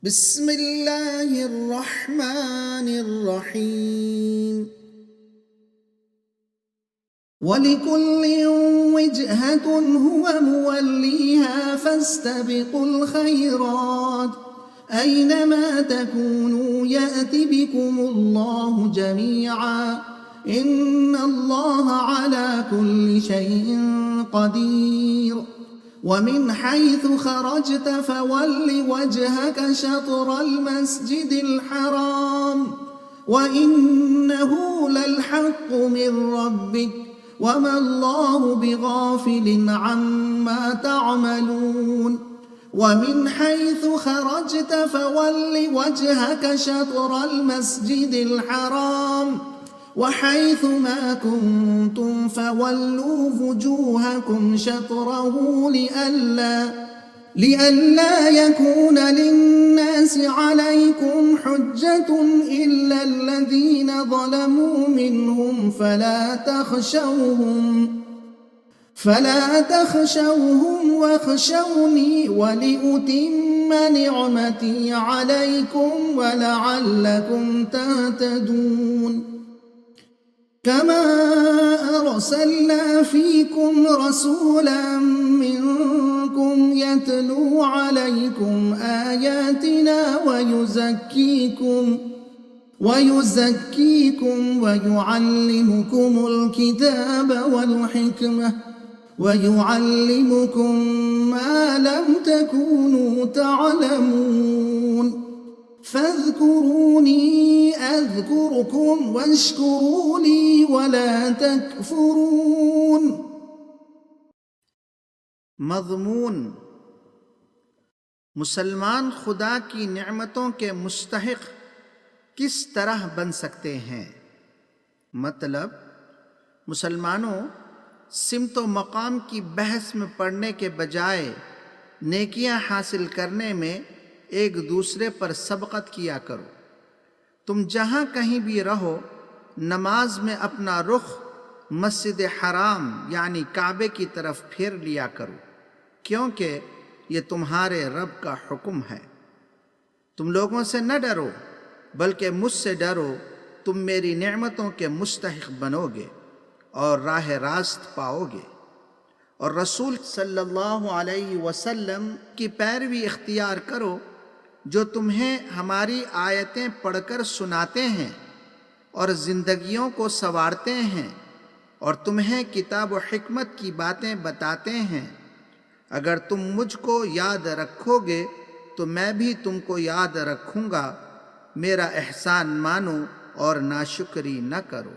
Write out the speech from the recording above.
بسم اللہ الرحمن الرحیم وَلِكُلٍّ وِجْهَةٌ هُوَ مُوَلِّيهَا فَاسْتَبِقُوا الْخَيْرَاتِ أَيْنَمَا تَكُونُوا يَأْتِ بِكُمُ اللَّهُ جَمِيعًا إِنَّ اللَّهَ عَلَى كُلِّ شَيْءٍ قَدِيرٌ وَمِنْ حَيْثُ خَرَجْتَ فَوَلِّ وَجْهَكَ شَطْرَ الْمَسْجِدِ الْحَرَامِ وَإِنَّهُ لَلْحَقُّ مِنْ رَبِّكَ وَمَا اللَّهُ بِغَافِلٍ عَمَّا تَعْمَلُونَ وَمِنْ حَيْثُ خَرَجْتَ فَوَلِّ وَجْهَكَ شَطْرَ الْمَسْجِدِ الْحَرَامِ وَحَيْثُ مَا كُنْتُمْ فَوَلُّوا وُجُوهَكُمْ شَطْرَهُ لِئَلَّا يَكُونَ لِلنَّاسِ عَلَيْكُمْ حُجَّةٌ إِلَّا الَّذِينَ ظَلَمُوا مِنْهُمْ فَلَا تَخْشَوْهُمْ وَاخْشَوْنِي وَلِأُتِمَّ نِعْمَتِي عَلَيْكُمْ وَلَعَلَّكُمْ تَهْتَدُونَ كَمَا أَرْسَلْنَا فِيكُمْ رَسُولًا مِّنكُمْ يَتْلُو عَلَيْكُمْ آيَاتِنَا وَيُزَكِّيكُمْ وَيُعَلِّمُكُمُ الْكِتَابَ وَالْحِكْمَةَ وَيُعَلِّمُكُم مَّا لَمْ تَكُونُوا تَعْلَمُونَ فاذكروني أذكركم واشكروا لي ولا تكفرون۔ مضمون: مسلمان خدا کی نعمتوں کے مستحق کس طرح بن سکتے ہیں؟ مطلب: مسلمانوں، سمت و مقام کی بحث میں پڑنے کے بجائے نیکیاں حاصل کرنے میں ایک دوسرے پر سبقت کیا کرو۔ تم جہاں کہیں بھی رہو، نماز میں اپنا رخ مسجد حرام یعنی کعبے کی طرف پھیر لیا کرو، کیونکہ یہ تمہارے رب کا حکم ہے۔ تم لوگوں سے نہ ڈرو بلکہ مجھ سے ڈرو، تم میری نعمتوں کے مستحق بنو گے اور راہ راست پاؤ گے، اور رسول صلی اللہ علیہ وسلم کی پیروی اختیار کرو جو تمہیں ہماری آیتیں پڑھ کر سناتے ہیں اور زندگیوں کو سنوارتے ہیں اور تمہیں کتاب و حکمت کی باتیں بتاتے ہیں۔ اگر تم مجھ کو یاد رکھو گے تو میں بھی تم کو یاد رکھوں گا، میرا احسان مانو اور ناشکری نہ کرو۔